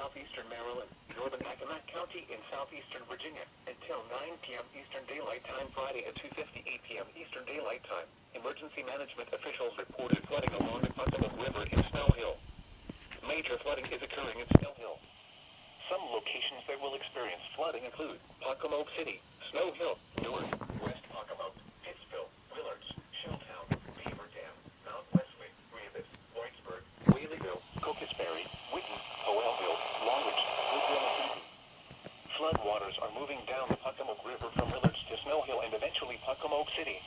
southeastern Maryland, northern Accomack County in southeastern Virginia, until 9 p.m. Eastern Daylight Time Friday at 2:58 p.m. Eastern Daylight Time. Emergency management officials reported flooding along the Potomac River in Snow Hill. Major flooding is occurring in Snow Hill. Some locations that will experience flooding include Pocomoke City, Snow Hill, Newark, West Pocomoke, Pittsville, Willards, Shelltown, Beaver Dam, Mount Wesley, Revis, Lloydsburg, Whaleyville, Cocosberry, Whitten, Howellville, Longridge, Woodville, and Eden. Flood waters are moving down the Pocomoke River from Willards to Snow Hill and eventually Pocomoke City.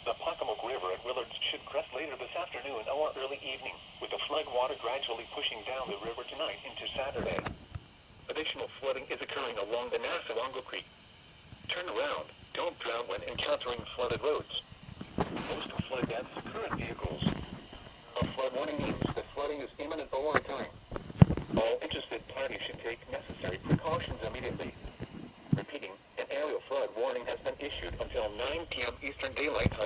The Pocomoke River at Willards should crest later this afternoon or early evening, with the flood water gradually pushing down the river tonight into Saturday. Additional flooding is occurring along the Nassawango Creek. Turn around. Don't drown when encountering flooded roads. Most flood deaths occur in vehicles. A flood warning means that flooding is imminent or occurring. All interested parties should take necessary precautions immediately. Repeating, an aerial flood warning has been issued until 9 p.m. Eastern Daylight Time